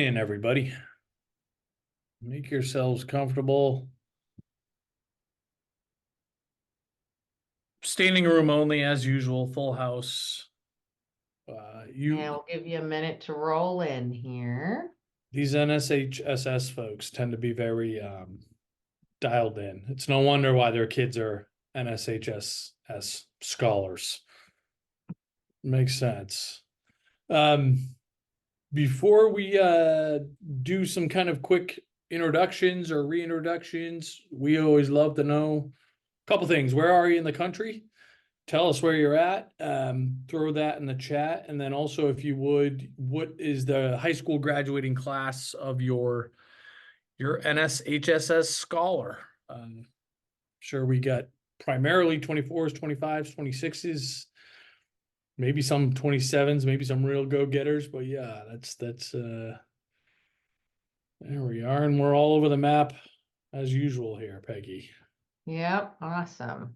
in, everybody? Make yourselves comfortable. Standing room only, as usual, full house. Yeah, we'll give you a minute to roll in here. These NSHSS folks tend to be very dialed in. It's no wonder why their kids are NSHSS scholars. Makes sense. Before we do some kind of quick introductions or reintroductions, we always love to know a couple things. Where are you in the country? Tell us where you're at. Throw that in the chat. And then also, if you would, what is the high school graduating class of your NSHSS scholar? Sure, we got primarily 24s, 25s, 26s, maybe some 27s, maybe some real go-getters. But yeah, that's there we are. And we're all over the map as usual here, Peggy. Yep, awesome.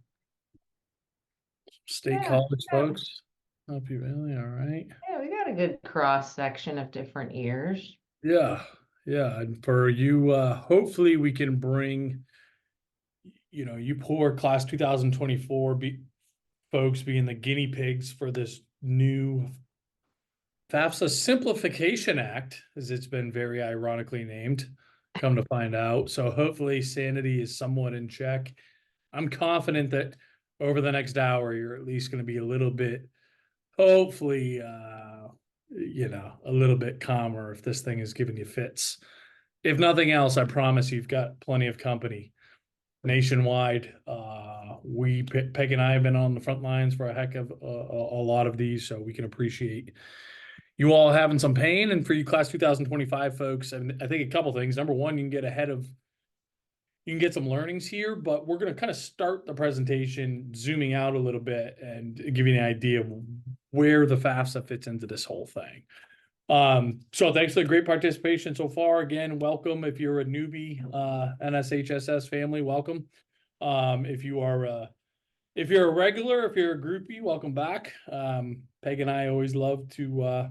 State college folks. Hope you really all right. Yeah, we got a good cross section of different years. Yeah, and for you, hopefully we can bring, you poor class 2024 folks being the guinea pigs for this new FAFSA Simplification Act, as it's been very ironically named, come to find out. So hopefully sanity is somewhat in check. I'm confident that over the next hour, you're at least going to be a little bit, hopefully, a little bit calmer if this thing is giving you fits. If nothing else, I promise you've got plenty of company nationwide. Peg and I have been on the front lines for a heck of a lot of these, so we can appreciate you all having some pain. And for you class 2025 folks, I think a couple things. Number one, you can get some learnings here, but we're going to kind of start the presentation zooming out a little bit and give you an idea of where the FAFSA fits into this whole thing. So thanks for the great participation so far. Again, welcome. If you're a newbie, NSHSS family, welcome. If you're a regular, if you're a groupie, welcome back. Peg and I always love to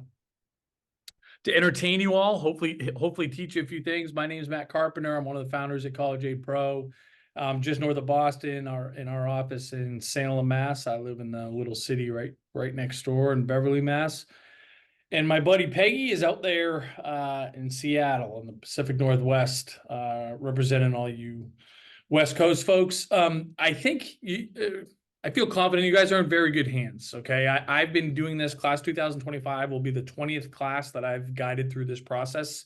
entertain you all, hopefully teach you a few things. My name is Matt Carpenter. I'm one of the founders at College Aid Pro, just north of Boston. In our office in Salem, Mass. I live in the little city right next door in Beverly, Mass. And my buddy Peggy is out there in Seattle in the Pacific Northwest, representing all you West Coast folks. I think I feel confident you guys are in very good hands. Okay. I've been doing this. Class 2025 will be the 20th class that I've guided through this process.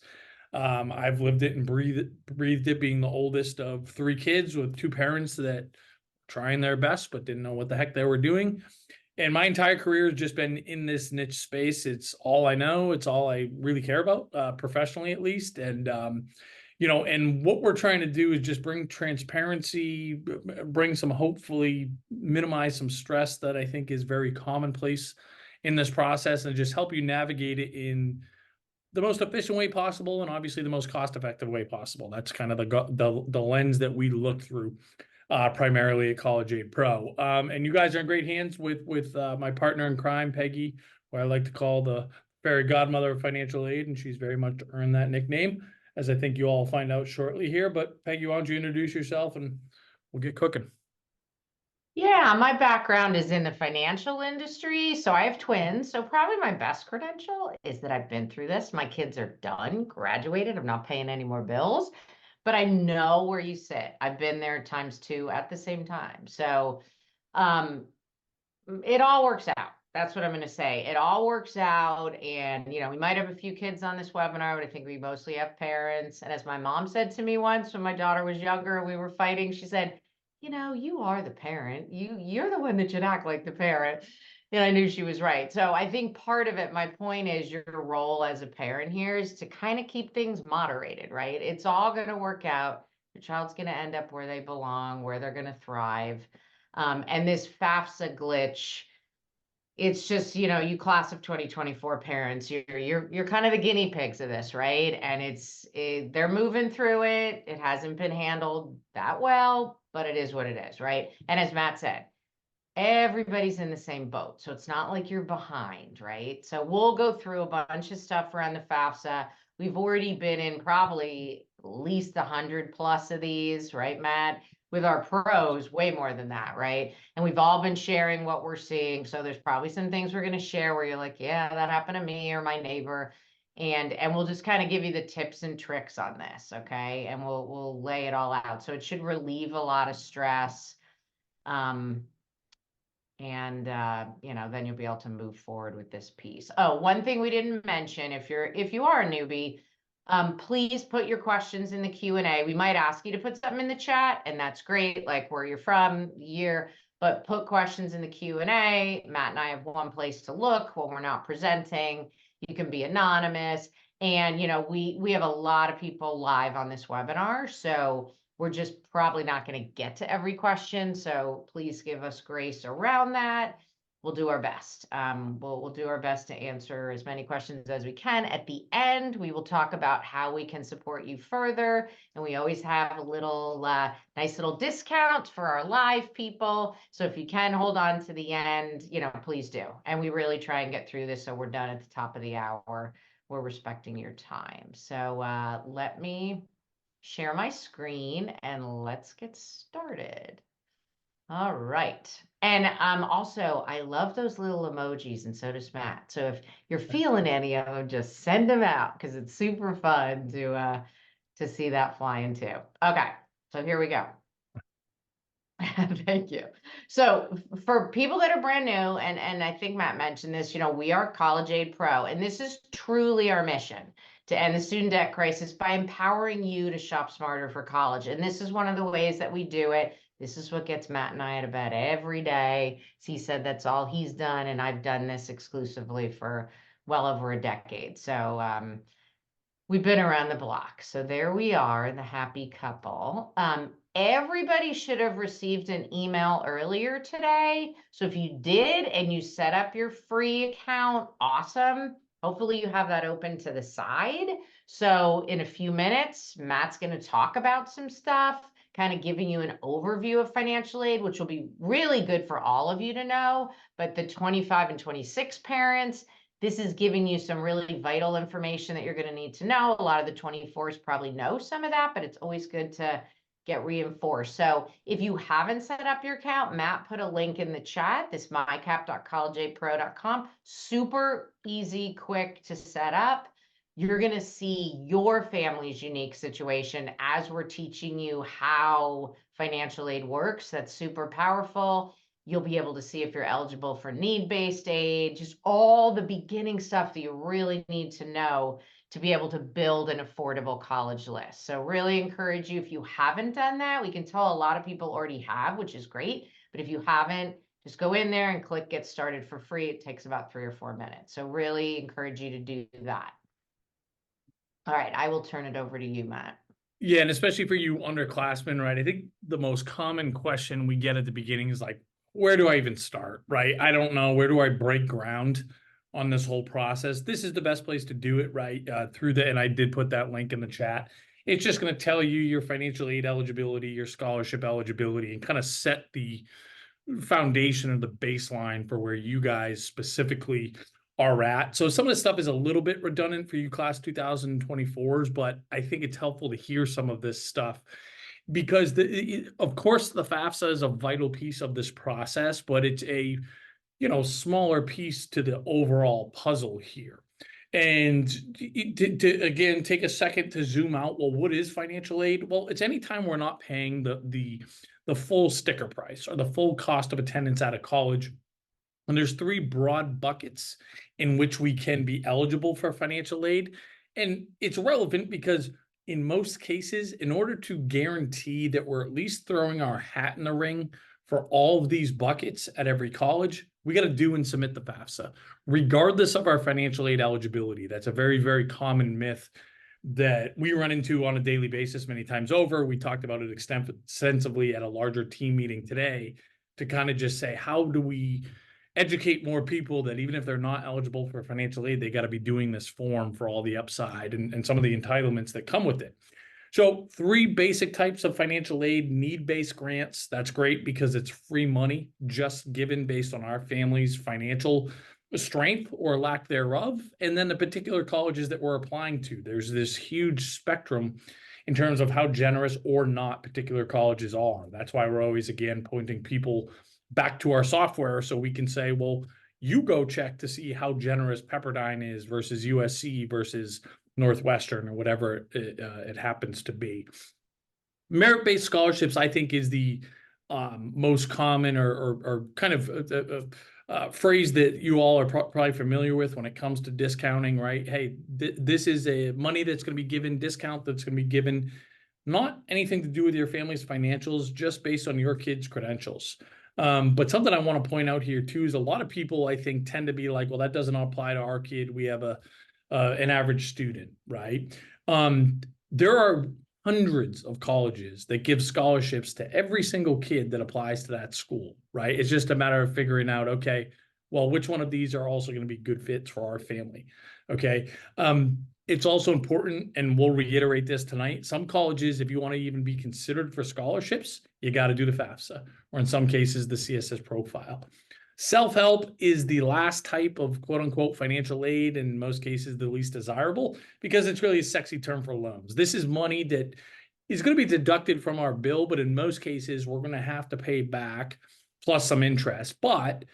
I've lived it and breathed it, being the oldest of three kids with two parents that trying their best, but didn't know what the heck they were doing. And my entire career has just been in this niche space. It's all I know. It's all I really care about, professionally, at least. And, and what we're trying to do is just bring transparency, bring some, hopefully minimize some stress that I think is very commonplace in this process, and just help you navigate it in the most efficient way possible, and obviously the most cost-effective way possible. That's kind of the lens that we look through, primarily at College Aid Pro. And you guys are in great hands with my partner in crime, Peggy, who I like to call the fairy godmother of financial aid, and she's very much earned that nickname, as I think you all find out shortly here. But Peggy, why don't you introduce yourself and we'll get cooking. Yeah, my background is in the financial industry. So I have twins. So probably my best credential is that I've been through this. My kids are done, graduated. I'm not paying any more bills, but I know where you sit. I've been there times two at the same time. So it all works out. That's what I'm going to say. It all works out. And, we might have a few kids on this webinar, but I think we mostly have parents. And as my mom said to me once when my daughter was younger, we were fighting, she said, you are the parent. You're the one that should act like the parent. And I knew she was right. So I think part of it, my point is your role as a parent here is to kind of keep things moderated, right? It's all going to work out. Your child's going to end up where they belong, where they're going to thrive. And this FAFSA glitch, it's just, you class of 2024 parents, you're kind of the guinea pigs of this, right? And they're moving through it. It hasn't been handled that well, but it is what it is, right? And as Matt said, everybody's in the same boat. So it's not like you're behind, right? So we'll go through a bunch of stuff around the FAFSA. We've already been in probably at least 100+ of these, right, Matt? With our pros, way more than that, right? And we've all been sharing what we're seeing. So there's probably some things we're going to share where you're like, yeah, that happened to me or my neighbor. And we'll just kind of give you the tips and tricks on this, okay? And we'll lay it all out. So it should relieve a lot of stress. And then you'll be able to move forward with this piece. Oh, one thing we didn't mention, if you are a newbie, please put your questions in the Q&A. We might ask you to put something in the chat, and that's great, like where you're from, year, but put questions in the Q&A. Matt and I have one place to look when we're not presenting. You can be anonymous. And we have a lot of people live on this webinar, so we're just probably not going to get to every question, so please give us grace around that. We'll do our best. We'll do our best to answer as many questions as we can. At the end, we will talk about how we can support you further, and we always have a little nice little discount for our live people. So if you can hold on to the end, please do. And we really try and get through this so we're done at the top of the hour. We're respecting your time. So let me share my screen and let's get started. All right. And also, I love those little emojis, and so does Matt. So if you're feeling any of them, just send them out because it's super fun to see that flying too. Okay, so here we go. Thank you. So for people that are brand new, and I think Matt mentioned this, we are College Aid Pro, and this is truly our mission to end the student debt crisis by empowering you to shop smarter for college. And this is one of the ways that we do it. This is what gets Matt and I out of bed every day. He said that's all he's done, and I've done this exclusively for well over a decade. So we've been around the block. So there we are, the happy couple. Everybody should have received an email earlier today. So if you did and you set up your free account, awesome. Hopefully you have that open to the side. So in a few minutes, Matt's going to talk about some stuff, kind of giving you an overview of financial aid, which will be really good for all of you to know. But the 25 and 26 parents, this is giving you some really vital information that you're going to need to know. A lot of the 24s probably know some of that, but it's always good to get reinforced. So if you haven't set up your account, Matt put a link in the chat, this mycap.collegeaidpro.com. Super easy, quick to set up. You're going to see your family's unique situation as we're teaching you how financial aid works. That's super powerful. You'll be able to see if you're eligible for need-based aid, just all the beginning stuff that you really need to know to be able to build an affordable college list. So really encourage you, if you haven't done that, we can tell a lot of people already have, which is great. But if you haven't, just go in there and click get started for free. It takes about 3 or 4 minutes. So really encourage you to do that. All right, I will turn it over to you, Matt. Yeah, and especially for you underclassmen, right? I think the most common question we get at the beginning is like, where do I even start, right? I don't know. Where do I break ground on this whole process? This is the best place to do it, right? And I did put that link in the chat. It's just going to tell you your financial aid eligibility, your scholarship eligibility, and kind of set the foundation of the baseline for where you guys specifically are at. So some of the stuff is a little bit redundant for you class 2024s, but I think it's helpful to hear some of this stuff because of course the FAFSA is a vital piece of this process, but it's a smaller piece to the overall puzzle here. And to again take a second to zoom out, well, what is financial aid? Well, it's anytime we're not paying the full sticker price or the full cost of attendance at a college. And there's 3 broad buckets in which we can be eligible for financial aid. And it's relevant because in most cases, in order to guarantee that we're at least throwing our hat in the ring for all of these buckets at every college, we got to do and submit the FAFSA, regardless of our financial aid eligibility. That's a very, very common myth that we run into on a daily basis many times over. We talked about it extensively at a larger team meeting today to kind of just say, how do we educate more people that even if they're not eligible for financial aid, they got to be doing this form for all the upside and some of the entitlements that come with it. So 3 basic types of financial aid: need-based grants. That's great because it's free money just given based on our family's financial strength or lack thereof, and then the particular colleges that we're applying to. There's this huge spectrum in terms of how generous or not particular colleges are. That's why we're always, again, pointing people back to our software so we can say, well, you go check to see how generous Pepperdine is versus USC versus Northwestern or whatever it happens to be. Merit-based scholarships, I think, is the most common or kind of phrase that you all are probably familiar with when it comes to discounting, right? Hey, this is a money that's going to be given, discount that's going to be given, not anything to do with your family's financials, just based on your kid's credentials. But something I want to point out here too is a lot of people, I think, tend to be like, well, that doesn't apply to our kid. We have an average student, right? There are hundreds of colleges that give scholarships to every single kid that applies to that school, right? It's just a matter of figuring out, okay, well, which one of these are also going to be good fits for our family? Okay. It's also important, and we'll reiterate this tonight, some colleges, if you want to even be considered for scholarships, you got to do the FAFSA, or in some cases, the CSS profile. Self-help is the last type of quote unquote financial aid, in most cases, the least desirable, because it's really a sexy term for loans. This is money that is going to be deducted from our bill, but in most cases, we're going to have to pay back plus some interest. But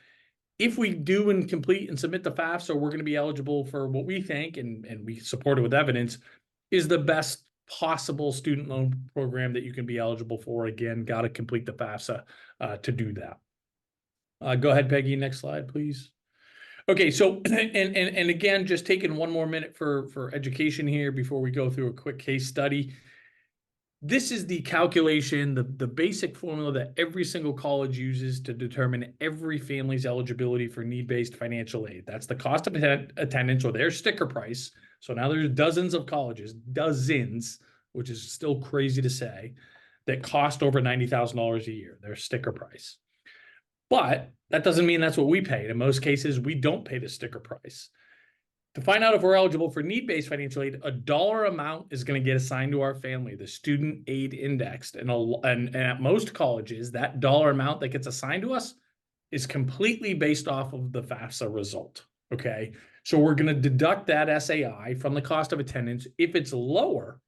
if we do and complete and submit the FAFSA, we're going to be eligible for what we think, and we support it with evidence, is the best possible student loan program that you can be eligible for. Again, got to complete the FAFSA to do that. Go ahead, Peggy. Next slide, please. Okay, so and again, just taking one more minute for education here before we go through a quick case study. This is the calculation, the basic formula that every single college uses to determine every family's eligibility for need-based financial aid. That's the cost of attendance, or their sticker price. So now there's dozens of colleges, dozens, which is still crazy to say, that cost over $90,000 a year, their sticker price. But that doesn't mean that's what we pay. In most cases, we don't pay the sticker price. To find out if we're eligible for need-based financial aid, a dollar amount is going to get assigned to our family, the student aid indexed. And at most colleges, that dollar amount that gets assigned to us is completely based off of the FAFSA result. Okay. So we're going to deduct that SAI from the cost of attendance. If it's lower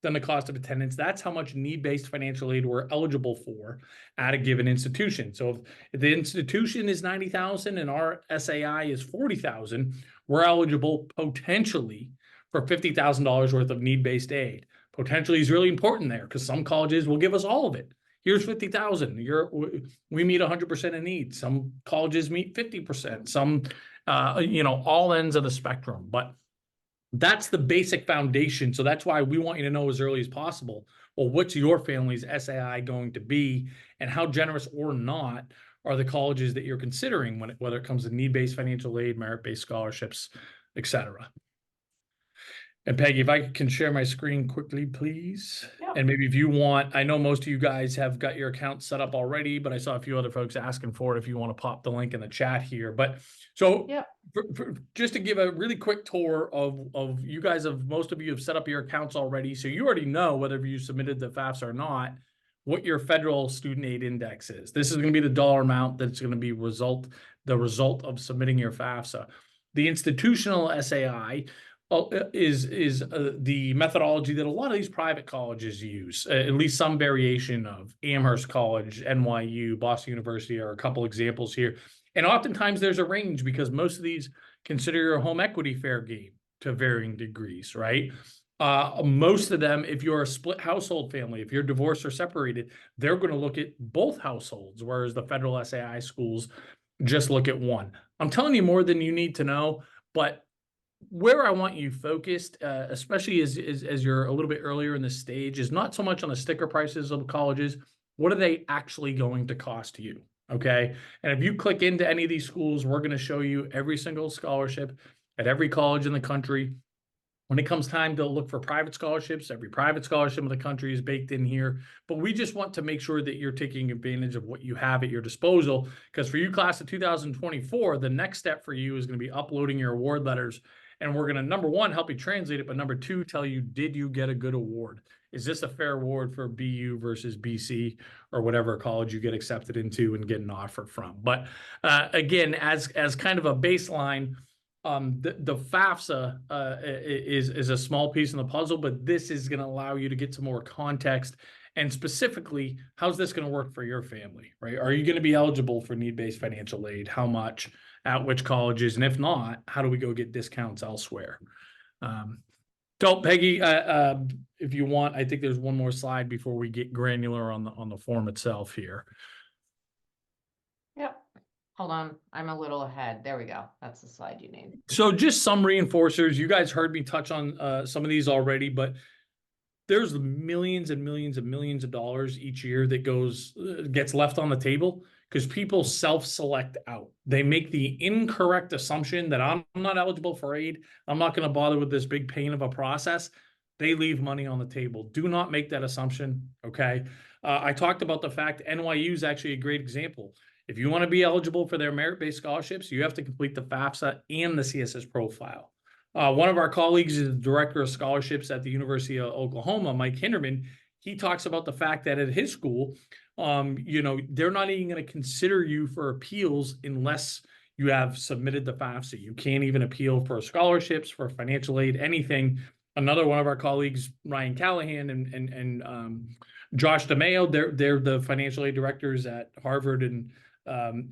than the cost of attendance, that's how much need-based financial aid we're eligible for at a given institution. So if the institution is $90,000 and our SAI is $40,000, we're eligible potentially for $50,000 worth of need-based aid. Potentially is really important there, because some colleges will give us all of it. Here's $50,000. We meet 100% of needs. Some colleges meet 50%. Some, all ends of the spectrum. But that's the basic foundation. So that's why we want you to know as early as possible, well, what's your family's SAI going to be, and how generous or not are the colleges that you're considering whether it comes to need-based financial aid, merit-based scholarships, etc. And Peggy, if I can share my screen quickly, please. Yeah. And maybe if you want, I know most of you guys have got your account set up already, but I saw a few other folks asking for it if you want to pop the link in the chat here. But so yeah. Just to give a really quick tour of you guys, most of you have set up your accounts already. So you already know whether you submitted the FAFSA or not, what your federal student aid index is. This is going to be the dollar amount that's going to be the result of submitting your FAFSA. The institutional SAI is the methodology that a lot of these private colleges use, at least some variation of. Amherst College, NYU, Boston University are a couple examples here. And oftentimes there's a range, because most of these consider your home equity fair game to varying degrees, right? Most of them, if you're a split household family, if you're divorced or separated, they're going to look at both households, whereas the federal SAI schools just look at one. I'm telling you more than you need to know, but where I want you focused, especially as you're a little bit earlier in the stage, is not so much on the sticker prices of colleges. What are they actually going to cost you? Okay. And if you click into any of these schools, we're going to show you every single scholarship at every college in the country. When it comes time to look for private scholarships, every private scholarship in the country is baked in here. But we just want to make sure that you're taking advantage of what you have at your disposal. Because for you, class of 2024, the next step for you is going to be uploading your award letters. And we're going to, number one, help you translate it, but number two, tell you, did you get a good award? is this a fair award for BU versus BC or whatever college you get accepted into and get an offer from? But again, as kind of a baseline, the FAFSA is a small piece in the puzzle, but this is going to allow you to get some more context. And specifically, how's this going to work for your family, right? Are you going to be eligible for need-based financial aid? How much? At which colleges? And if not, how do we go get discounts elsewhere? So Peggy, if you want, I think there's one more slide before we get granular on the form itself here. Yep. Hold on. I'm a little ahead. There we go. That's the slide you need. So just some reinforcers. You guys heard me touch on some of these already, but there's millions and millions and millions of dollars each year that gets left on the table because people self-select out. They make the incorrect assumption that I'm not eligible for aid. I'm not going to bother with this big pain of a process. They leave money on the table. Do not make that assumption, okay? I talked about the fact NYU is actually a great example. If you want to be eligible for their merit-based scholarships, you have to complete the FAFSA and the CSS profile. One of our colleagues is the director of scholarships at the University of Oklahoma, Mike Hinderman. He talks about the fact that at his school, they're not even going to consider you for appeals unless you have submitted the FAFSA. You can't even appeal for scholarships, for financial aid, anything. Another one of our colleagues, Ryan Callahan and Josh DeMayo, they're the financial aid directors at Harvard and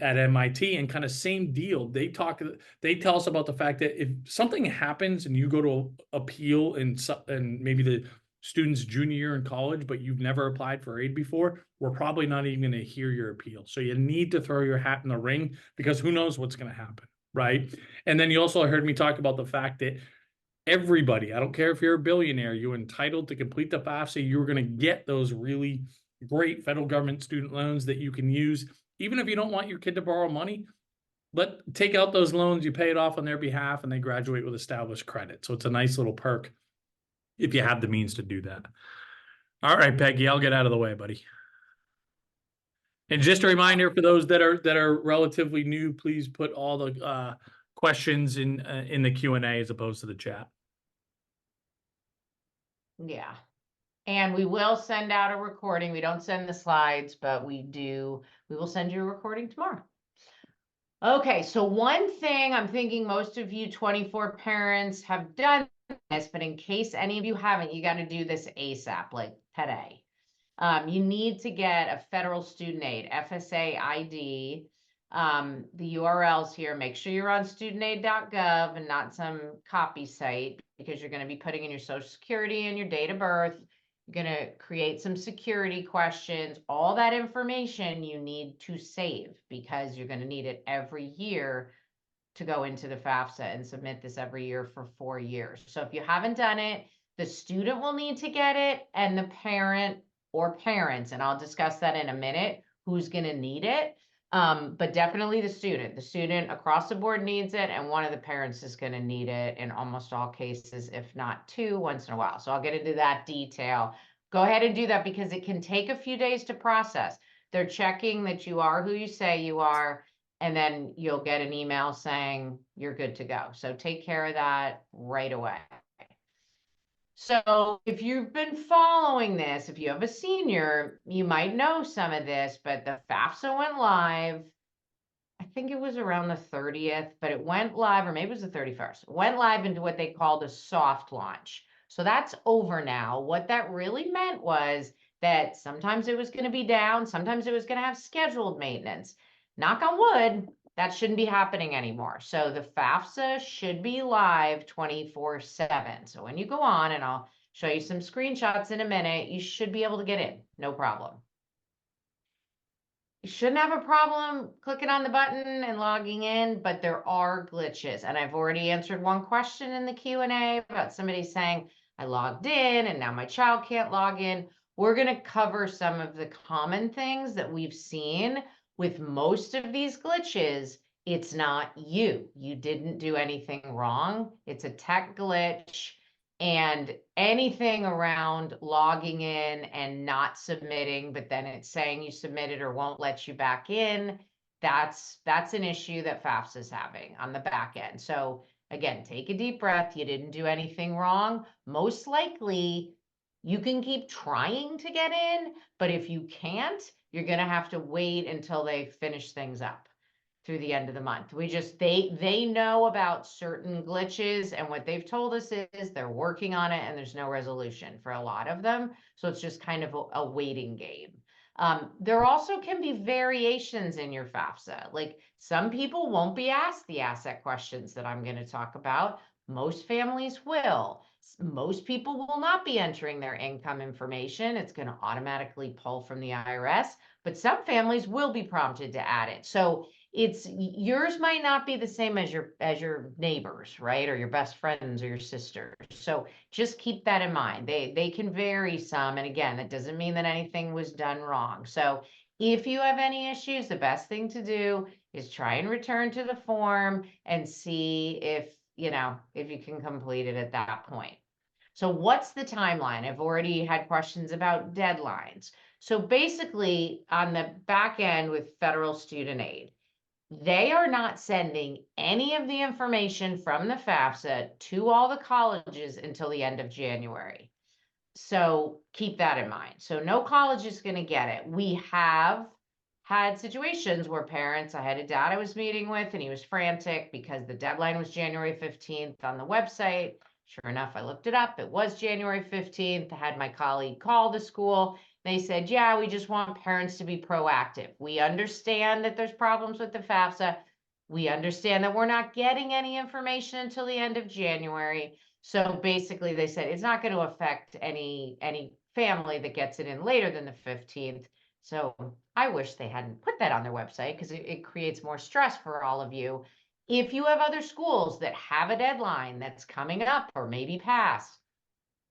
at MIT, and kind of same deal. They tell us about the fact that if something happens and you go to appeal and maybe the student's junior year in college, but you've never applied for aid before, we're probably not even going to hear your appeal. So you need to throw your hat in the ring because who knows what's going to happen, right? And then you also heard me talk about the fact that everybody, I don't care if you're a billionaire, you're entitled to complete the FAFSA. You're going to get those really great federal government student loans that you can use. Even if you don't want your kid to borrow money, take out those loans, you pay it off on their behalf, and they graduate with established credit. So it's a nice little perk if you have the means to do that. All right, Peggy, I'll get out of the way, buddy. And just a reminder for those that are relatively new, please put all the questions in the Q&A as opposed to the chat. Yeah. And we will send out a recording. We don't send the slides, but we will send you a recording tomorrow. Okay, so one thing I'm thinking most of you 24 parents have done this, but in case any of you haven't, you got to do this ASAP, like today. You need to get a federal student aid, FSA ID. The URL's here. Make sure you're on studentaid.gov and not some copy site because you're going to be putting in your social security and your date of birth. You're going to create some security questions. All that information you need to save because you're going to need it every year to go into the FAFSA and submit this every year for 4 years. So if you haven't done it, the student will need to get it and the parent or parents, and I'll discuss that in a minute, who's going to need it. But definitely the student across the board needs it, and one of the parents is going to need it in almost all cases, if not two, once in a while. So I'll get into that detail. Go ahead and do that because it can take a few days to process. They're checking that you are who you say you are, and then you'll get an email saying you're good to go. So take care of that right away. So if you've been following this, if you have a senior, you might know some of this, but the FAFSA went live. I think it was around the 30th, but it went live, or maybe it was the 31st. It went live into what they called a soft launch. So that's over now. What that really meant was that sometimes it was going to be down, sometimes it was going to have scheduled maintenance. Knock on wood, that shouldn't be happening anymore. So the FAFSA should be live 24/7. So when you go on, and I'll show you some screenshots in a minute, you should be able to get in, no problem. You shouldn't have a problem clicking on the button and logging in, but there are glitches. And I've already answered one question in the Q&A about somebody saying, I logged in and now my child can't log in. We're going to cover some of the common things that we've seen with most of these glitches. It's not you. You didn't do anything wrong. It's a tech glitch. And anything around logging in and not submitting, but then it's saying you submitted or won't let you back in, that's an issue that FAFSA is having on the back end. So again, take a deep breath. You didn't do anything wrong. Most likely You can keep trying to get in, but if you can't, you're going to have to wait until they finish things up through the end of the month. They know about certain glitches, and what they've told us is they're working on it and there's no resolution for a lot of them. So it's just kind of a waiting game. There also can be variations in your FAFSA. Like some people won't be asked the asset questions that I'm going to talk about. Most families will. Most people will not be entering their income information. It's going to automatically pull from the IRS, but some families will be prompted to add it. So it's yours might not be the same as your neighbors, right? Or your best friends or your sisters. So just keep that in mind. They can vary some. And again, that doesn't mean that anything was done wrong. So if you have any issues, the best thing to do is try and return to the form and see if, if you can complete it at that point. So what's the timeline? I've already had questions about deadlines. So basically on the back end with federal student aid, they are not sending any of the information from the FAFSA to all the colleges until the end of January. So keep that in mind. So no college is going to get it. We have had situations where parents, I had a dad I was meeting with, and he was frantic because the deadline was January 15th on the website. Sure enough, I looked it up. It was January 15th. I had my colleague call the school. They said, yeah, we just want parents to be proactive. We understand that there's problems with the FAFSA. We understand that we're not getting any information until the end of January. So basically they said it's not going to affect any family that gets it in later than the 15th. So I wish they hadn't put that on their website because it creates more stress for all of you. If you have other schools that have a deadline that's coming up or maybe past,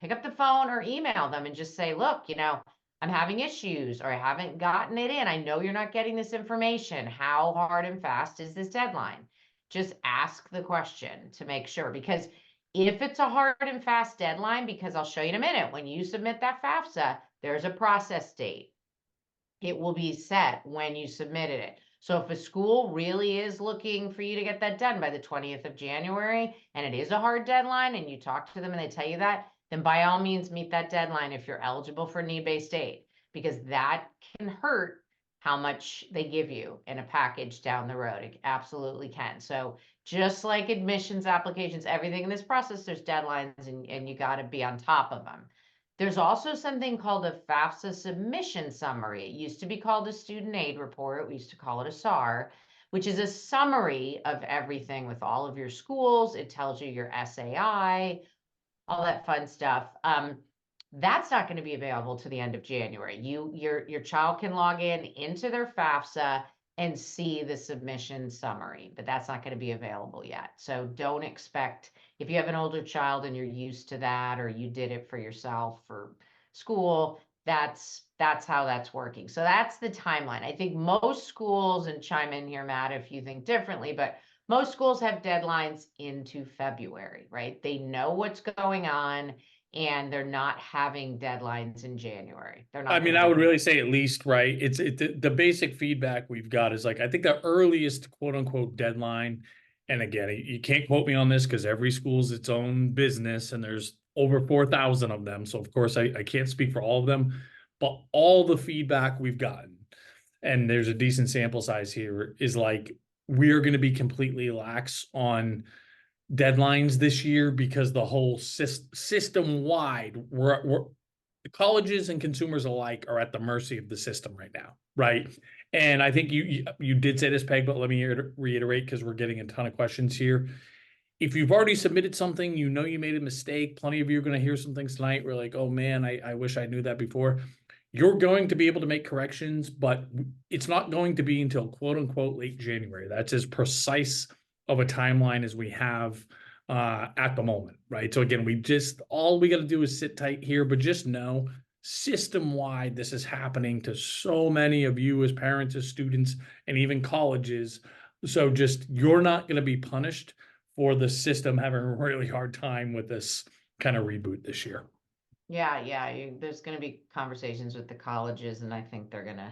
pick up the phone or email them and just say, look, I'm having issues or I haven't gotten it in. I know you're not getting this information. How hard and fast is this deadline? Just ask the question to make sure, because if it's a hard and fast deadline, because I'll show you in a minute, when you submit that FAFSA, there's a process date. It will be set when you submitted it. So if a school really is looking for you to get that done by the 20th of January, and it is a hard deadline, and you talk to them and they tell you that, then by all means meet that deadline if you're eligible for need-based aid, because that can hurt how much they give you in a package down the road. It absolutely can. So just like admissions applications, everything in this process, there's deadlines, and you got to be on top of them. There's also something called a FAFSA submission summary. It used to be called a student aid report. We used to call it a SAR, which is a summary of everything with all of your schools. It tells you your SAI, all that fun stuff. That's not going to be available to the end of January. Your child can log into their FAFSA and see the submission summary, but that's not going to be available yet. So don't expect, if you have an older child and you're used to that, or you did it for yourself for school, that's how that's working. So that's the timeline. I think most schools, and chime in here, Matt, if you think differently, but most schools have deadlines into February, right? They know what's going on, and they're not having deadlines in January. They're not. I mean, I would really say at least, right? The basic feedback we've got is like, I think the earliest quote unquote deadline, and again, you can't quote me on this because every school's its own business and there's over 4,000 of them. So of course I can't speak for all of them, but all the feedback we've gotten, and there's a decent sample size here, is like, we are going to be completely lax on deadlines this year because the whole system wide, we're colleges and consumers alike are at the mercy of the system right now, right? And I think you did say this, Peg, but let me reiterate because we're getting a ton of questions here. If you've already submitted something, you made a mistake. Plenty of you are going to hear some things tonight. We're like, oh man, I wish I knew that before. You're going to be able to make corrections, but it's not going to be until quote unquote late January. That's as precise of a timeline as we have at the moment, right? So again, all we got to do is sit tight here, but just know system wide, this is happening to so many of you as parents, as students, and even colleges. So just, you're not going to be punished for the system having a really hard time with this kind of reboot this year. Yeah. There's going to be conversations with the colleges, and I think they're gonna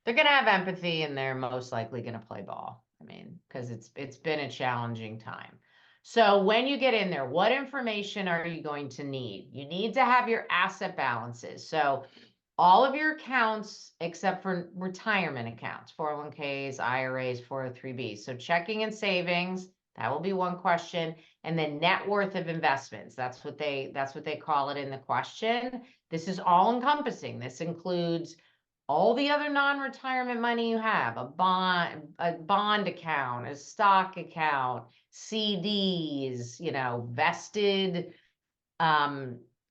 have empathy, and they're most likely going to play ball. I mean, because it's been a challenging time. So when you get in there, what information are you going to need? You need to have your asset balances. So all of your accounts except for retirement accounts, 401ks, IRAs, 403bs. So checking and savings, that will be one question. And then net worth of investments. That's what they call it in the question. This is all encompassing. This includes all the other non-retirement money you have, a bond account, a stock account, CDs, vested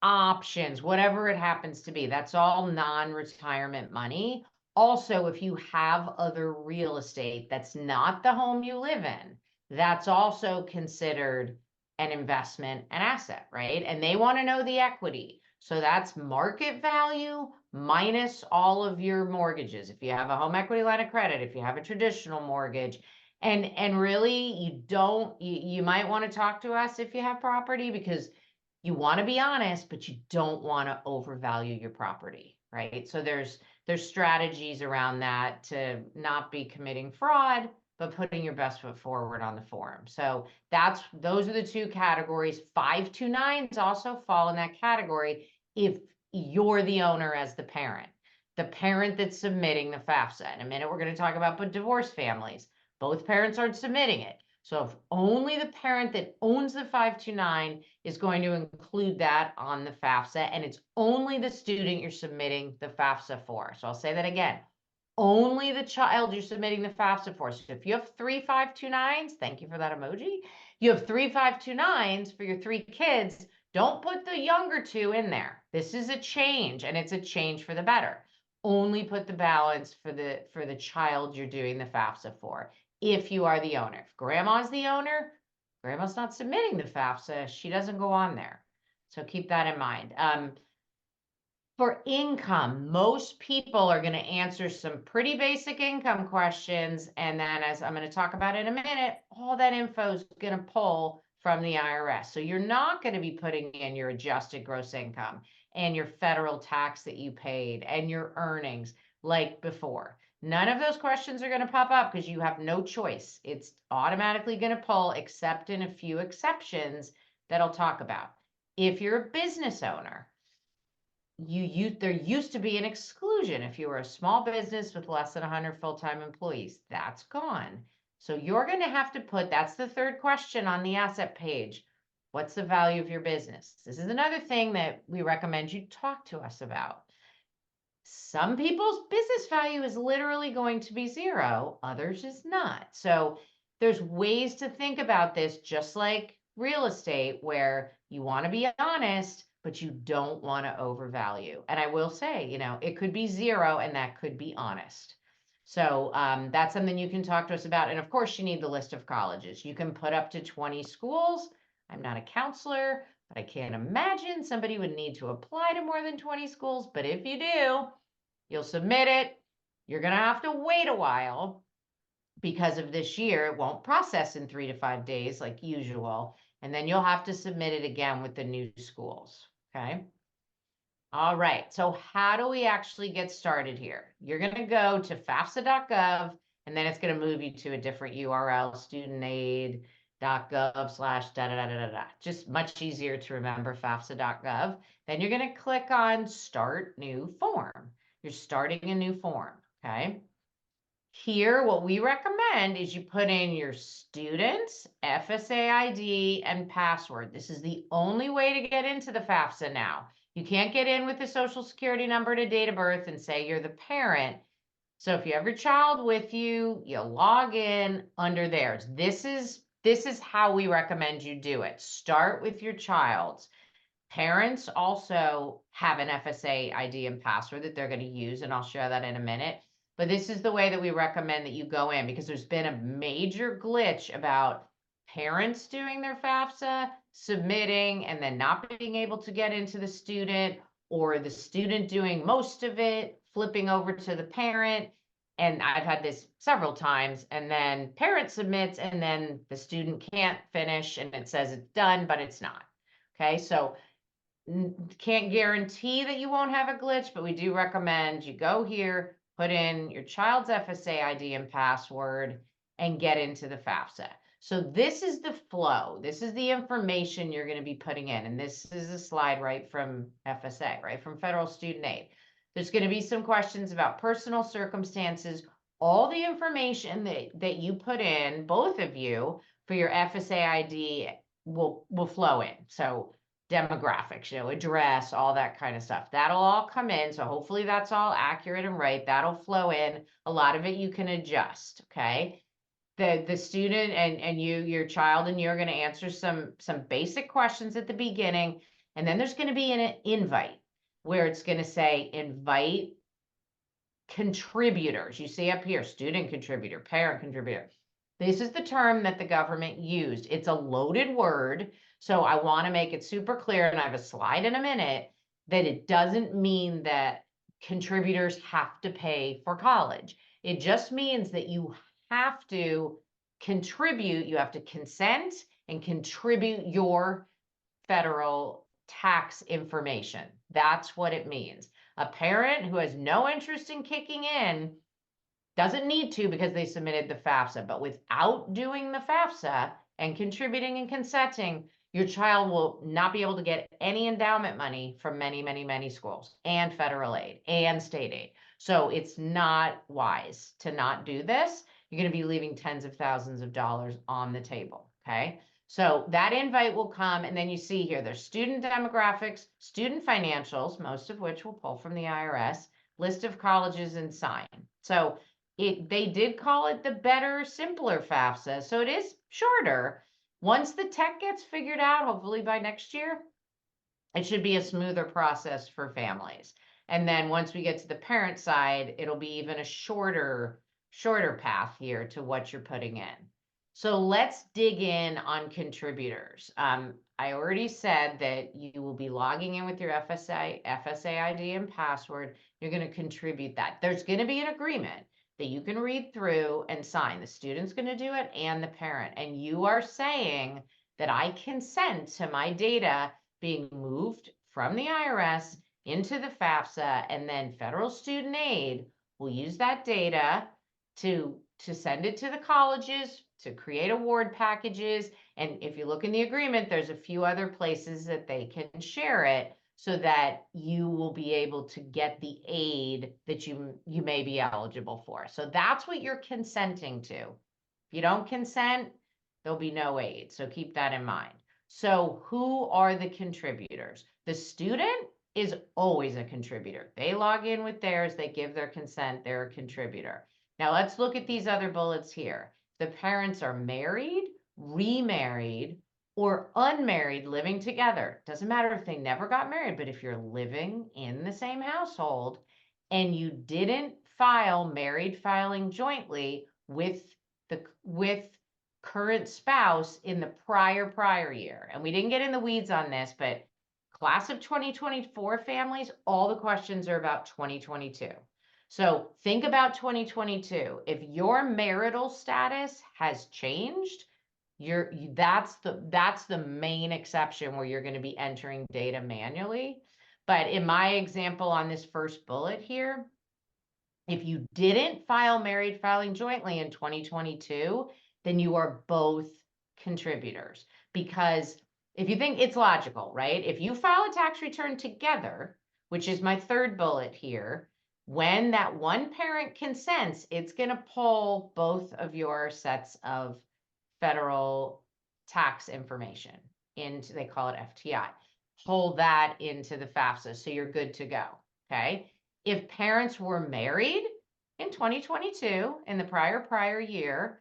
options, whatever it happens to be. That's all non-retirement money. Also, if you have other real estate that's not the home you live in, that's also considered an investment, an asset, right? And they want to know the equity. So that's market value minus all of your mortgages. If you have a home equity line of credit, if you have a traditional mortgage, and really you might want to talk to us if you have property, because you want to be honest, but you don't want to overvalue your property, right? So there's strategies around that to not be committing fraud, but putting your best foot forward on the form. So those are the two categories. 529s also fall in that category if you're the owner as the parent that's submitting the FAFSA. In a minute, we're going to talk about divorce families. Both parents aren't submitting it. So if only the parent that owns the 529 is going to include that on the FAFSA, and it's only the student you're submitting the FAFSA for. So I'll say that again. Only the child you're submitting the FAFSA for. So if you have 3 529s, thank you for that emoji. You have 3 529s for your 3 kids. Don't put the younger 2 in there. This is a change, and it's a change for the better. Only put the balance for the child you're doing the FAFSA for. If you are the owner. If grandma's the owner, grandma's not submitting the FAFSA, she doesn't go on there. So keep that in mind. For income, most people are going to answer some pretty basic income questions. And then, as I'm going to talk about in a minute, all that info is going to pull from the IRS. So you're not going to be putting in your adjusted gross income and your federal tax that you paid and your earnings like before. None of those questions are going to pop up because you have no choice. It's automatically going to pull, except in a few exceptions that I'll talk about. If you're a business owner, there used to be an exclusion if you were a small business with less than 100 full-time employees. That's gone. So you're going to have to put, that's the third question on the asset page. What's the value of your business? This is another thing that we recommend you talk to us about. Some people's business value is literally going to be 0, others is not. So there's ways to think about this, just like real estate, where you want to be honest, but you don't want to overvalue. And I will say, it could be 0 and that could be honest. So that's something you can talk to us about. And of course, you need the list of colleges. You can put up to 20 schools. I'm not a counselor, but I can't imagine somebody would need to apply to more than 20 schools. But if you do, you'll submit it. You're going to have to wait a while because of this year. It won't process in 3 to 5 days like usual. And then you'll have to submit it again with the new schools. Okay. All right. So how do we actually get started here? You're going to go to FAFSA.gov, and then it's going to move you to a different URL, studentaid.gov/da-da-da-da-da. Just much easier to remember, FAFSA.gov. Then you're going to click on Start New Form. You're starting a new form. Okay. Here, what we recommend is you put in your student's FSA ID and password. This is the only way to get into the FAFSA now. You can't get in with the social security number to date of birth and say you're the parent. So if you have your child with you, you log in under theirs. This is how we recommend you do it. Start with your child's. Parents also have an FSA ID and password that they're going to use, and I'll share that in a minute. But this is the way that we recommend that you go in, because there's been a major glitch about parents doing their FAFSA, submitting, and then not being able to get into the student, or the student doing most of it, flipping over to the parent. And I've had this several times, and then parent submits, and then the student can't finish, and it says it's done, but it's not. Okay, so can't guarantee that you won't have a glitch, but we do recommend you go here, put in your child's FSA ID and password, and get into the FAFSA. So this is the flow. This is the information you're going to be putting in. And this is a slide right from FSA, right from Federal Student Aid. There's going to be some questions about personal circumstances, all the information that you put in, both of you, for your FSA ID will flow in. So demographics, address, all that kind of stuff. That'll all come in. So hopefully that's all accurate and right. That'll flow in. A lot of it you can adjust, okay? The student and your child and you're going to answer some basic questions at the beginning, and then there's going to be an invite where it's going to say invite contributors. You see up here, student contributor, parent contributor. This is the term that the government used. It's a loaded word, so I want to make it super clear, and I have a slide in a minute, that it doesn't mean that contributors have to pay for college. It just means that you have to contribute, you have to consent and contribute your federal tax information. That's what it means. A parent who has no interest in kicking in doesn't need to because they submitted the FAFSA, but without doing the FAFSA and contributing and consenting, your child will not be able to get any endowment money from many, many, many schools and federal aid and state aid. So it's not wise to not do this. You're going to be leaving tens of thousands of dollars on the table, okay? So that invite will come, and then you see here, there's student demographics, student financials, most of which will pull from the IRS, list of colleges, and sign. So they did call it the better, simpler FAFSA, so it is shorter. Once the tech gets figured out, hopefully by next year, it should be a smoother process for families. And then once we get to the parent side, it'll be even a shorter path here to what you're putting in. So let's dig in on contributors. I already said that you will be logging in with your FSA ID and password. You're going to contribute that. There's going to be an agreement that you can read through and sign. The student's going to do it and the parent. And you are saying that I consent to my data being moved from the IRS into the FAFSA, and then federal student aid will use that data to send it to the colleges, to create award packages. And if you look in the agreement, there's a few other places that they can share it so that you will be able to get the aid that you may be eligible for. So that's what you're consenting to. If you don't consent, there'll be no aid. So keep that in mind. So who are the contributors? The student is always a contributor. They log in with theirs, they give their consent, they're a contributor. Now let's look at these other bullets here. The parents are married, remarried, or unmarried living together. Doesn't matter if they never got married, but if you're living in the same household and you didn't file married filing jointly with current spouse in the prior year. And we didn't get in the weeds on this, but class of 2024 families, all the questions are about 2022. So think about 2022. If your marital status has changed, that's the main exception where you're going to be entering data manually. But in my example on this first bullet here, if you didn't file married filing jointly in 2022, then you are both contributors. Because if you think it's logical, right? If you file a tax return together, which is my third bullet here, when that one parent consents, it's going to pull both of your sets of federal tax information into, they call it FTI, pull that into the FAFSA. So you're good to go. Okay. If parents were married in 2022 in the prior year,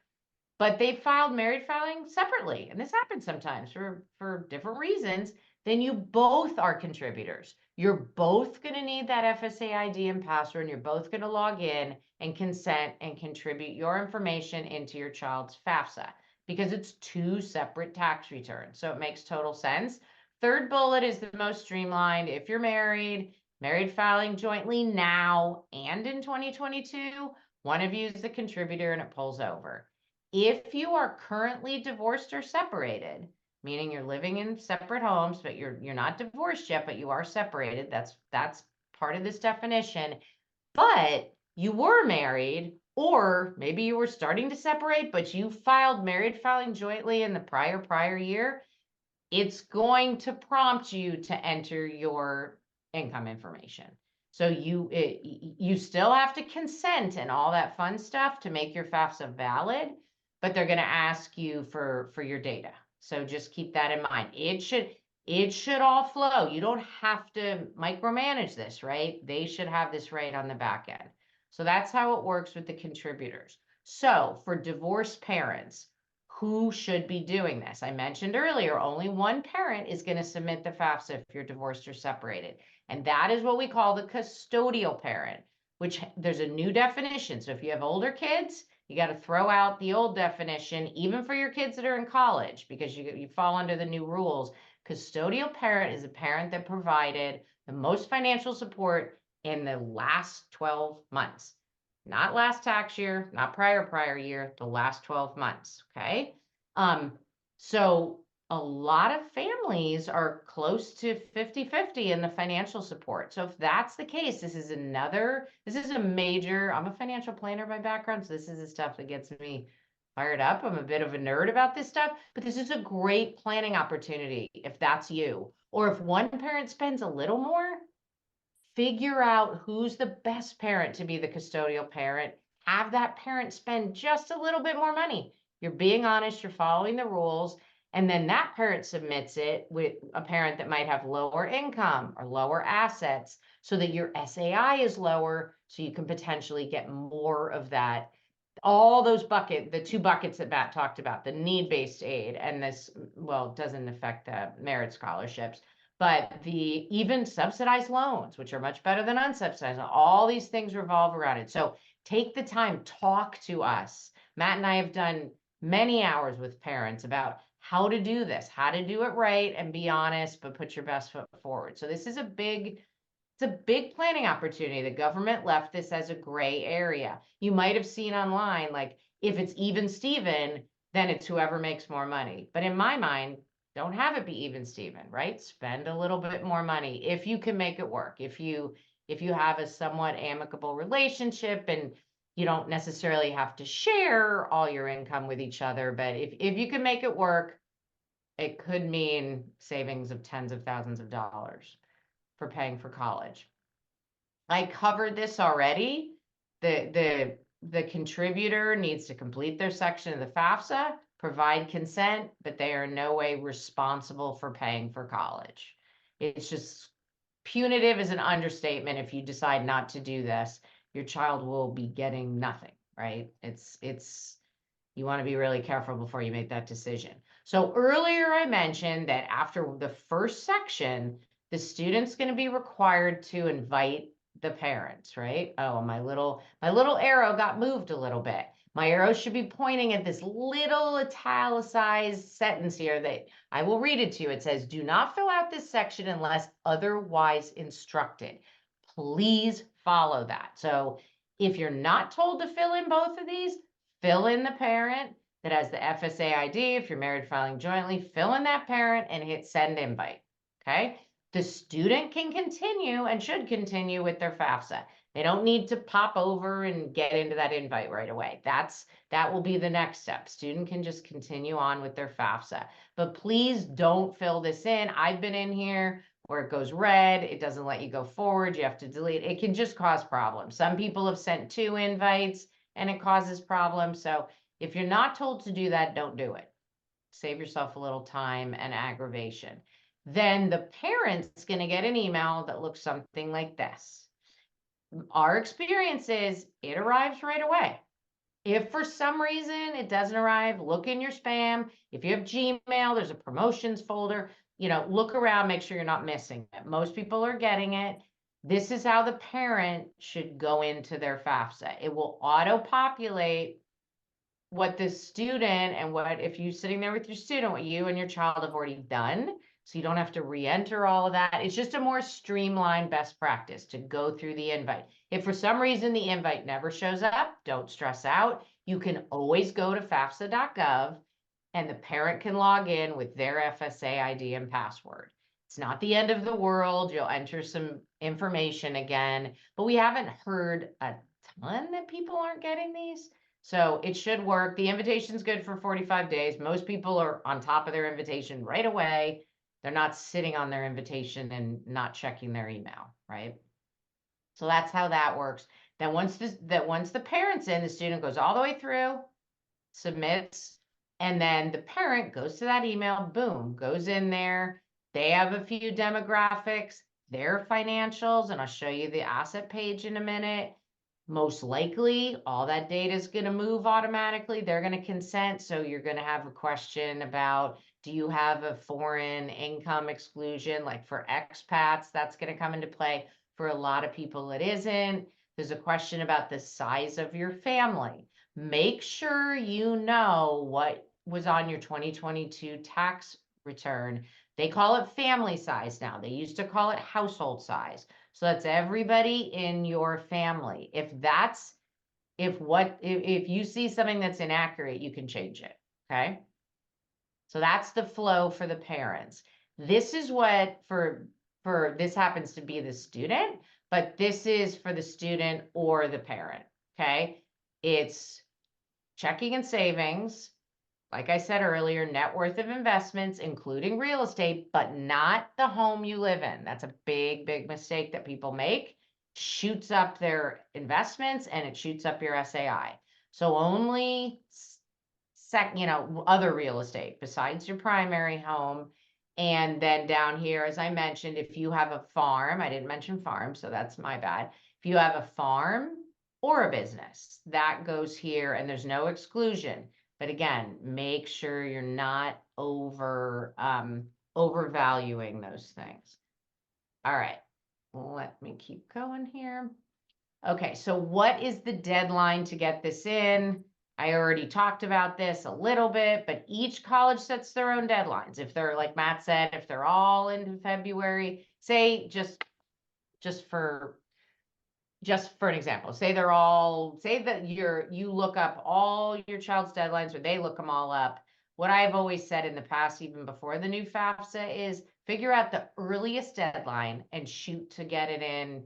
but they filed married filing separately, and this happens sometimes for different reasons, then you both are contributors. You're both going to need that FSA ID and password, and you're both going to log in and consent and contribute your information into your child's FAFSA because it's two separate tax returns. So it makes total sense. Third bullet is the most streamlined. If you're married filing jointly now and in 2022, one of you is the contributor and it pulls over. If you are currently divorced or separated, meaning you're living in separate homes, but you're not divorced yet, but you are separated, that's part of this definition, but you were married Or maybe you were starting to separate, but you filed married filing jointly in the prior year. It's going to prompt you to enter your income information. So you still have to consent and all that fun stuff to make your FAFSA valid, but they're going to ask you for your data. So just keep that in mind. It should all flow. You don't have to micromanage this, right? They should have this right on the back end. So that's how it works with the contributors. So for divorced parents, who should be doing this? I mentioned earlier, only one parent is going to submit the FAFSA if you're divorced or separated. And that is what we call the custodial parent, which there's a new definition. So if you have older kids, you got to throw out the old definition, even for your kids that are in college, because you fall under the new rules. Custodial parent is a parent that provided the most financial support in the last 12 months. Not last tax year, not prior year, the last 12 months, okay? So a lot of families are close to 50-50 in the financial support. So if that's the case, this is a major, I'm a financial planner by background, so this is the stuff that gets me fired up. I'm a bit of a nerd about this stuff, but this is a great planning opportunity if that's you. Or if one parent spends a little more, figure out who's the best parent to be the custodial parent. Have that parent spend just a little bit more money. You're being honest, you're following the rules, and then that parent submits it with a parent that might have lower income or lower assets so that your SAI is lower, so you can potentially get more of that. All those the two buckets that Matt talked about, the need-based aid and this, well, doesn't affect the merit scholarships, but the even subsidized loans, which are much better than unsubsidized, all these things revolve around it. So take the time, talk to us. Matt and I have done many hours with parents about how to do this, how to do it right and be honest, but put your best foot forward. So this is it's a big planning opportunity. The government left this as a gray area. You might have seen online, like if it's even Steven, then it's whoever makes more money. But in my mind, don't have it be even Steven, right? Spend a little bit more money if you can make it work. If you have a somewhat amicable relationship and you don't necessarily have to share all your income with each other, but if you can make it work, it could mean savings of tens of thousands of dollars for paying for college. I covered this already. The contributor needs to complete their section of the FAFSA, provide consent, but they are in no way responsible for paying for college. It's just punitive is an understatement. If you decide not to do this, your child will be getting nothing, right? You want to be really careful before you make that decision. So earlier I mentioned that after the first section, the student's going to be required to invite the parents, right? Oh, my little arrow got moved a little bit. My arrow should be pointing at this little italicized sentence here that I will read it to you. It says, do not fill out this section unless otherwise instructed. Please follow that. So if you're not told to fill in both of these, fill in the parent that has the FSA ID. If you're married filing jointly, fill in that parent and hit send invite, okay? The student can continue and should continue with their FAFSA. They don't need to pop over and get into that invite right away. That will be the next step. Student can just continue on with their FAFSA. But please don't fill this in. I've been in here where it goes red. It doesn't let you go forward. You have to delete. It can just cause problems. Some people have sent 2 invites and it causes problems. So if you're not told to do that, don't do it. Save yourself a little time and aggravation. Then the parent's going to get an email that looks something like this. Our experience is it arrives right away. If for some reason it doesn't arrive, look in your spam. If you have Gmail, there's a promotions folder. Look around, make sure you're not missing it. Most people are getting it. This is how the parent should go into their FAFSA. It will auto-populate what the student and what, if you're sitting there with your student, what you and your child have already done. So you don't have to re-enter all of that. It's just a more streamlined best practice to go through the invite. If for some reason the invite never shows up, don't stress out. You can always go to FAFSA.gov and the parent can log in with their FSA ID and password. It's not the end of the world. You'll enter some information again, but we haven't heard a telling that people aren't getting these? So it should work. The invitation's good for 45 days. Most people are on top of their invitation right away. They're not sitting on their invitation and not checking their email, right? So that's how that works. Then once the parent's in, the student goes all the way through, submits, and then the parent goes to that email, boom, goes in there. They have a few demographics, their financials, and I'll show you the asset page in a minute. Most likely, all that data is going to move automatically. They're going to consent. So you're going to have a question about, do you have a foreign income exclusion? Like for expats, that's going to come into play. For a lot of people, it isn't. There's a question about the size of your family. Make sure you know what was on your 2022 tax return. They call it family size now. They used to call it household size. So that's everybody in your family. If you see something that's inaccurate, you can change it. Okay. So that's the flow for the parents. This is what this happens to be the student, but this is for the student or the parent. Okay. It's checking and savings. Like I said earlier, net worth of investments, including real estate, but not the home you live in. That's a big, big mistake that people make. Shoots up their investments and it shoots up your SAI. So only other real estate besides your primary home. And then down here, as I mentioned, if you have a farm, I didn't mention farm, so that's my bad. If you have a farm or a business, that goes here and there's no exclusion. But again, make sure you're not overvaluing those things. All right, let me keep going here. Okay, so what is the deadline to get this in? I already talked about this a little bit, but each college sets their own deadlines. If they're, like Matt said, if they're all into February, say just for an example, say that you look up all your child's deadlines or they look them all up. What I've always said in the past, even before the new FAFSA, is figure out the earliest deadline and shoot to get it in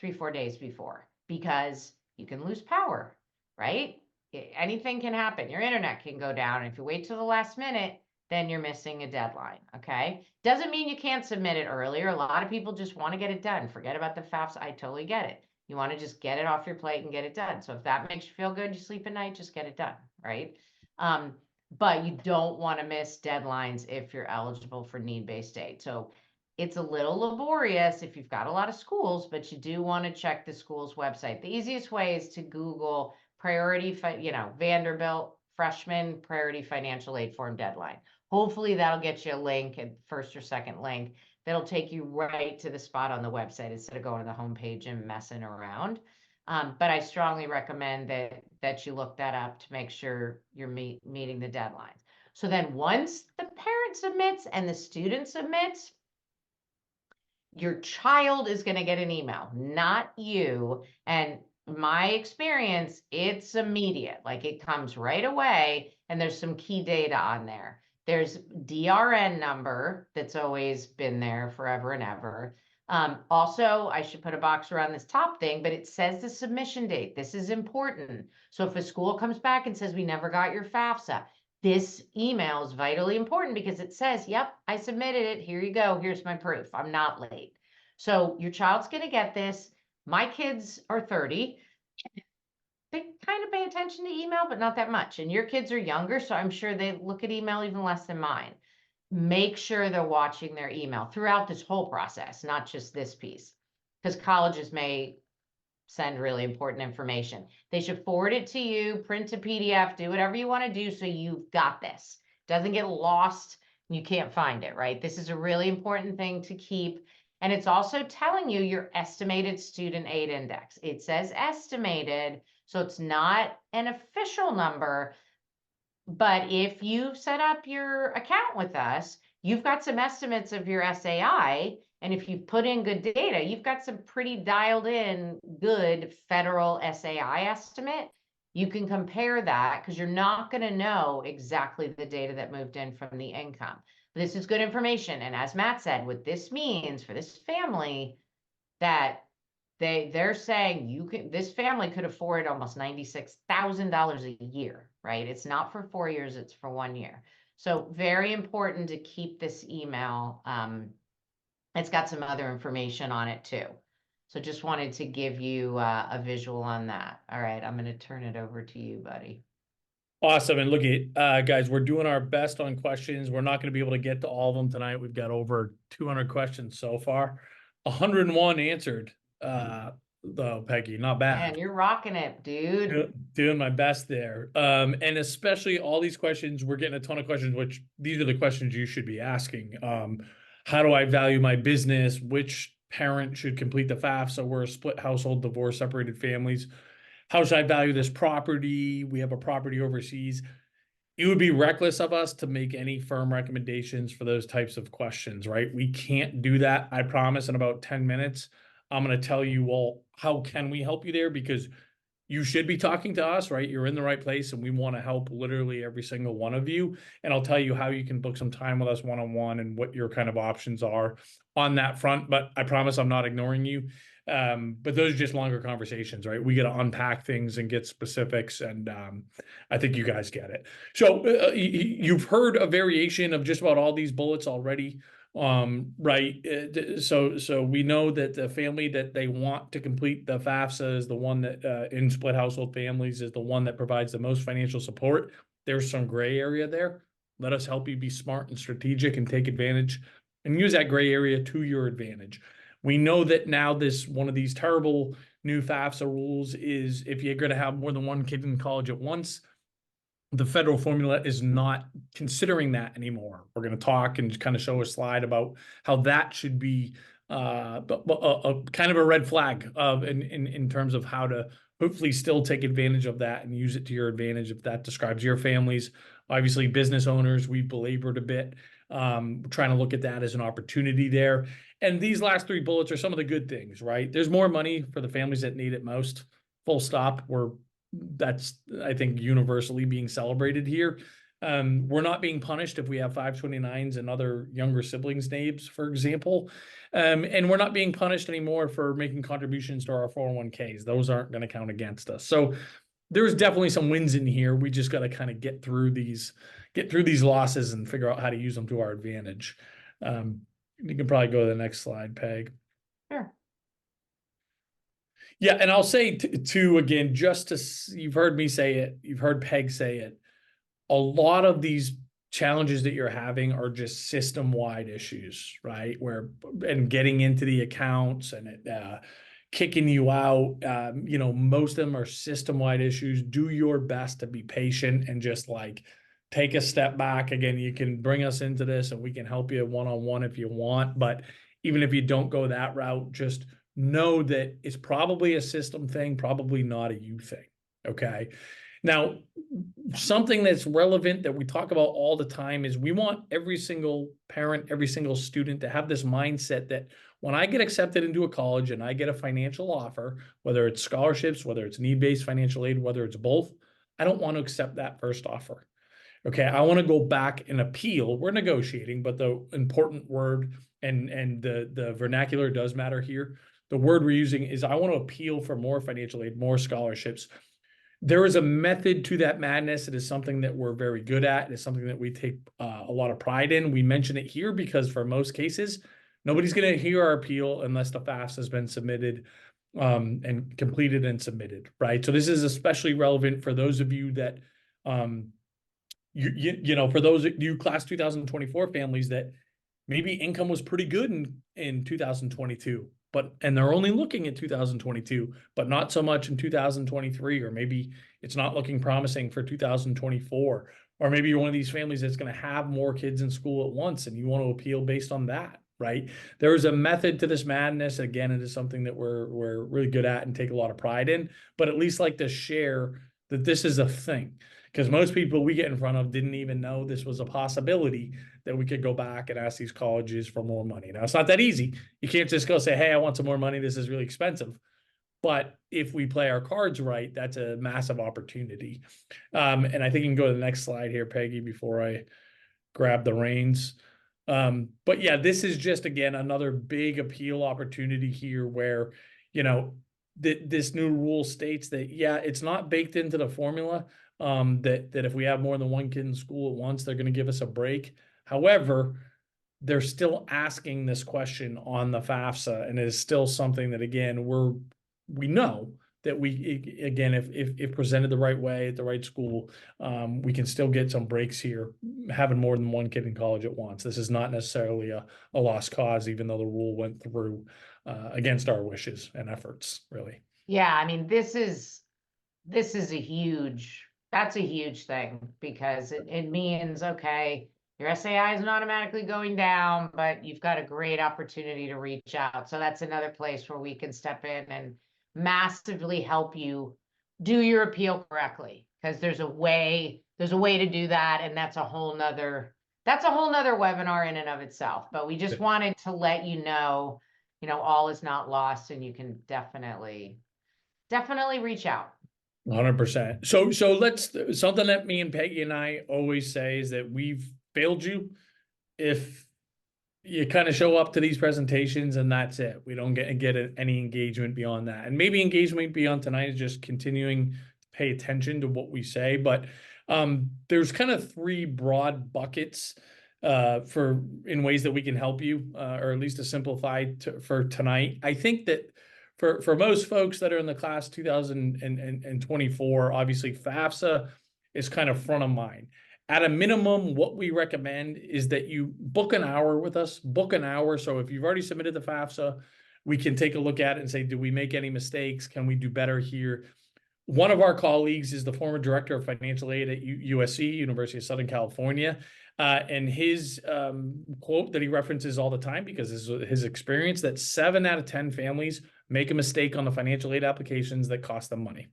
3-4 days before, because you can lose power, right? Anything can happen. Your internet can go down. If you wait till the last minute, then you're missing a deadline. Okay. Doesn't mean you can't submit it earlier. A lot of people just want to get it done. Forget about the FAFSA. I totally get it. You want to just get it off your plate and get it done. So if that makes you feel good, you sleep at night, just get it done, right? But you don't want to miss deadlines if you're eligible for need-based aid. So it's a little laborious if you've got a lot of schools, but you do want to check the school's website. The easiest way is to Google Vanderbilt freshman priority financial aid form deadline. Hopefully that'll get you a link, at first or second link, that'll take you right to the spot on the website instead of going to the homepage and messing around. But I strongly recommend that you look that up to make sure you're meeting the deadlines. So then once the parent submits and the student submits, your child is going to get an email, not you. And my experience, it's immediate. Like it comes right away and there's some key data on there. There's DRN number that's always been there forever and ever. Also, I should put a box around this top thing, but it says the submission date. This is important. So if a school comes back and says, we never got your FAFSA, this email is vitally important because it says, yep, I submitted it. Here you go. Here's my proof. I'm not late. So your child's going to get this. My kids are 30. They kind of pay attention to email, but not that much. And your kids are younger, so I'm sure they look at email even less than mine. Make sure they're watching their email throughout this whole process, not just this piece, because colleges may send really important information. They should forward it to you, print a PDF, do whatever you want to do so you've got this. Doesn't get lost and you can't find it, right? This is a really important thing to keep. And it's also telling you your estimated student aid index. It says estimated, so it's not an official number. But if you've set up your account with us, you've got some estimates of your SAI. And if you put in good data, you've got some pretty dialed in good federal SAI estimate. You can compare that because you're not going to know exactly the data that moved in from the income. But this is good information. And as Matt said, what this means for this family, that they're saying this family could afford almost $96,000 a year, right? It's not for 4 years, it's for 1 year. So very important to keep this email. It's got some other information on it too. So just wanted to give you a visual on that. All right, I'm going to turn it over to you, buddy. Awesome. And look at guys, we're doing our best on questions. We're not going to be able to get to all of them tonight. We've got over 200 questions so far. 101 answered, though, Peggy. Not Man, bad. you're rocking it, dude. Doing my best there. And especially all these questions, we're getting a ton of questions, which these are the questions you should be asking. How do I value my business? Which parent should complete the FAFSA? We're a split household, divorce, separated families. How should I value this property? We have a property overseas. It would be reckless of us to make any firm recommendations for those types of questions, right? We can't do that. I promise in about 10 minutes, I'm going to tell you, well, how can we help you there? Because you should be talking to us, right? You're in the right place and we want to help literally every single one of you. And I'll tell you how you can book some time with us one-on-one and what your kind of options are on that front. But I promise I'm not ignoring you. But those are just longer conversations, right? We got to unpack things and get specifics. And I think you guys get it. So you've heard a variation of just about all these bullets already. Right. So we know that the family that they want to complete the FAFSA is the one that in split household families is the one that provides the most financial support. There's some gray area there. Let us help you be smart and strategic and take advantage and use that gray area to your advantage. We know that now this one of these terrible new FAFSA rules is if you're going to have more than one kid in college at once, the federal formula is not considering that anymore. We're going to talk and kind of show a slide about how that should be a kind of a red flag of in terms of how to hopefully still take advantage of that and use it to your advantage if that describes your families. Obviously, business owners, we've belabored a bit, trying to look at that as an opportunity there. And these last three bullets are some of the good things, right? There's more money for the families that need it most. Full stop. That's, I think, universally being celebrated here. We're not being punished if we have 529s and other younger siblings' names, for example. And we're not being punished anymore for making contributions to our 401ks. Those aren't going to count against us. So there's definitely some wins in here. We just got to kind of get through these losses and figure out how to use them to our advantage. You can probably go to the next slide, Peg. Sure. Yeah, and I'll say too again, you've heard me say it, you've heard Peg say it. A lot of these challenges that you're having are just system-wide issues, right? And getting into the accounts and kicking you out. Most of them are system-wide issues. Do your best to be patient and just like take a step back. Again, you can bring us into this and we can help you one-on-one if you want. But even if you don't go that route, just know that it's probably a system thing, probably not a you thing. Okay. Now, something that's relevant that we talk about all the time is we want every single parent, every single student to have this mindset that when I get accepted into a college and I get a financial offer, whether it's scholarships, whether it's need-based financial aid, whether it's both, I don't want to accept that first offer. Okay, I want to go back and appeal. We're negotiating, but the important word and the vernacular does matter here. The word we're using is I want to appeal for more financial aid, more scholarships. There is a method to that madness. It is something that we're very good at. It's something that we take a lot of pride in. We mention it here because for most cases, nobody's going to hear our appeal unless the FAFSA has been submitted and completed and submitted, right? So this is especially relevant for those of you that, for those of you class 2024 families that maybe income was pretty good in 2022. And they're only looking at 2022, but not so much in 2023, or maybe it's not looking promising for 2024, or maybe you're one of these families that's going to have more kids in school at once and you want to appeal based on that, right? There is a method to this madness. Again, it is something that we're really good at and take a lot of pride in, but at least like to share that this is a thing. Because most people we get in front of didn't even know this was a possibility that we could go back and ask these colleges for more money. Now, it's not that easy. You can't just go say, hey, I want some more money. This is really expensive. But if we play our cards right, that's a massive opportunity. And I think you can go to the next slide here, Peggy, before I grab the reins. But yeah, this is just, again, another big appeal opportunity here where you know, this new rule states that, yeah, it's not baked into the formula, that if we have more than one kid in school at once, they're going to give us a break. However, they're still asking this question on the FAFSA, and it is still something that, again, we know that again, if presented the right way at the right school, we can still get some breaks here, having more than one kid in college at once. This is not necessarily a lost cause, even though the rule went through against our wishes and efforts, really. Yeah, I mean, this is that's a huge thing, because it means, okay, your SAI is not automatically going down, but you've got a great opportunity to reach out. So that's another place where we can step in and massively help you do your appeal correctly. Because there's a way to do that. And that's a whole nother webinar in and of itself. But we just wanted to let you know, all is not lost, and you can definitely reach out. 100%. So let's, something that me and Peggy and I always say is that we've failed you if you kind of show up to these presentations and that's it. We don't get any engagement beyond that. And maybe engagement beyond tonight is just continuing to pay attention to what we say. But there's kind of three broad buckets in ways that we can help you, or at least to simplify for tonight. I think that for most folks that are in the class 2024, obviously FAFSA is kind of front of mind. At a minimum, what we recommend is that you book an hour with us, book an hour. So if you've already submitted the FAFSA, we can take a look at it and say, do we make any mistakes? Can we do better here? One of our colleagues is the former director of financial aid at USC, University of Southern California. And his quote that he references all the time, because his experience, that 7 out of 10 families make a mistake on the financial aid applications that cost them money.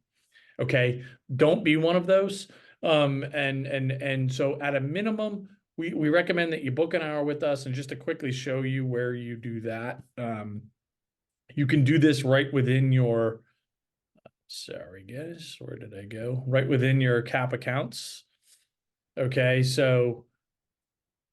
Okay, don't be one of those. And so at a minimum, we recommend that you book an hour with us. And just to quickly show you where you do that, you can do this right within your, sorry guys, where did I go? Right within your CAP accounts. Okay, so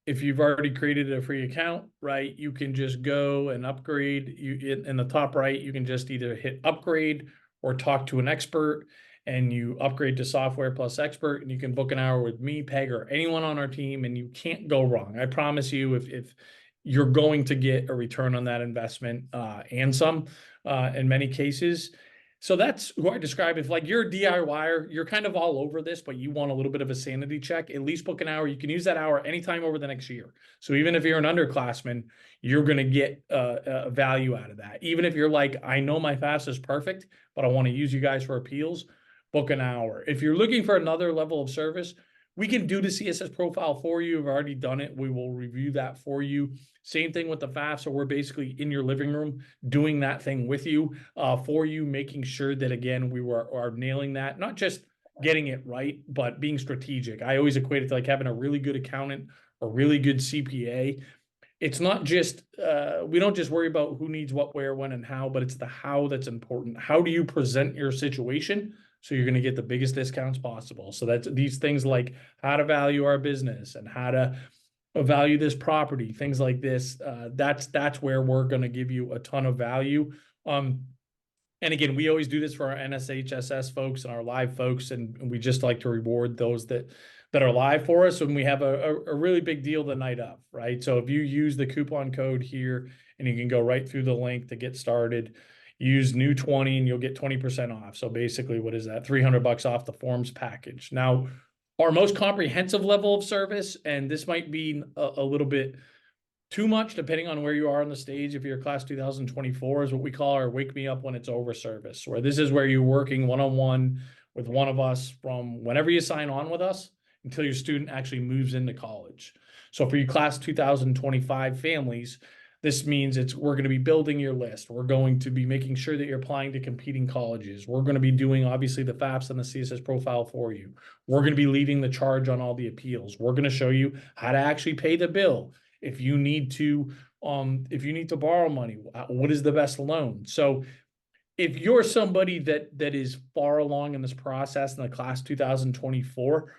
if you've already created a free account, right, you can just go and upgrade. In the top right, you can just either hit upgrade or talk to an expert, and you upgrade to software plus expert, and you can book an hour with me, Peg, or anyone on our team, and you can't go wrong. I promise you, if you're going to get a return on that investment, and some, in many cases. So that's who I describe. If like you're a DIYer, you're kind of all over this, but you want a little bit of a sanity check, at least book an hour. You can use that hour anytime over the next year. So even if you're an underclassman, you're going to get a value out of that. Even if you're like, I know my FAFSA is perfect, but I want to use you guys for appeals, book an hour. If you're looking for another level of service, we can do the CSS profile for you. We've already done it. We will review that for you. Same thing with the FAFSA. We're basically in your living room doing that thing with you, for you, making sure that, again, we are nailing that, not just getting it right, but being strategic. I always equate it to like having a really good accountant or really good CPA. It's not just, we don't just worry about who needs what, where, when, and how, but it's the how that's important. How do you present your situation so you're going to get the biggest discounts possible? So that's these things like how to value our business and how to value this property, things like this. That's where we're going to give you a ton of value. And again, we always do this for our NSHSS folks and our live folks, and we just like to reward those that are live for us. And we have a really big deal the night of, right? So if you use the coupon code here, and you can go right through the link to get started, use new 20 and you'll get 20% off. So basically, what is that? $300 off the forms package. Now, our most comprehensive level of service, and this might be a little bit too much depending on where you are on the stage. If you're class 2024, is what we call our wake me up when it's over service, where this is where you're working one-on-one with one of us from whenever you sign on with us until your student actually moves into college. So for you class 2025 families, this means we're going to be building your list. We're going to be making sure that you're applying to competing colleges. We're going to be doing, obviously, the FAFSA and the CSS profile for you. We're going to be leading the charge on all the appeals. We're going to show you how to actually pay the bill. If you need to borrow money, what is the best loan? So if you're somebody that is far along in this process in the class 2024,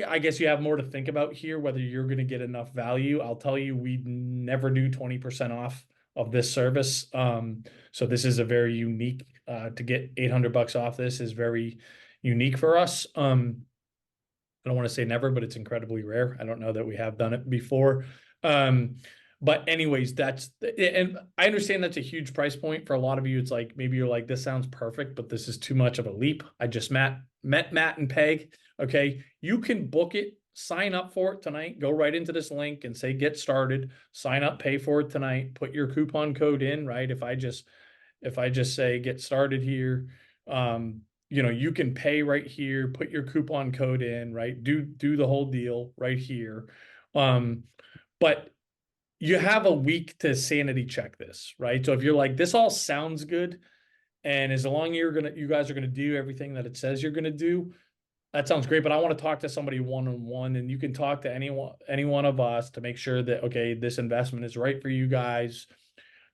I guess you have more to think about here, whether you're going to get enough value. I'll tell you, we never do 20% off of this service. So this is a very unique, to get $800 off this is very unique for us. I don't want to say never, but it's incredibly rare. I don't know that we have done it before. But anyways, and I understand that's a huge price point for a lot of you. It's like, maybe you're like, this sounds perfect, but this is too much of a leap. I just met Matt and Peg. Okay. You can book it, sign up for it tonight, go right into this link and say, get started, sign up, pay for it tonight, put your coupon code in, right? If I just say, get started here, you can pay right here, put your coupon code in, right? Do the whole deal right here. But you have a week to sanity check this, right? So if you're like, this all sounds good, and as long as you guys are gonna do everything that it says you're gonna do, that sounds great. But I want to talk to somebody one-on-one, and you can talk to any one of us to make sure that, okay, this investment is right for you guys.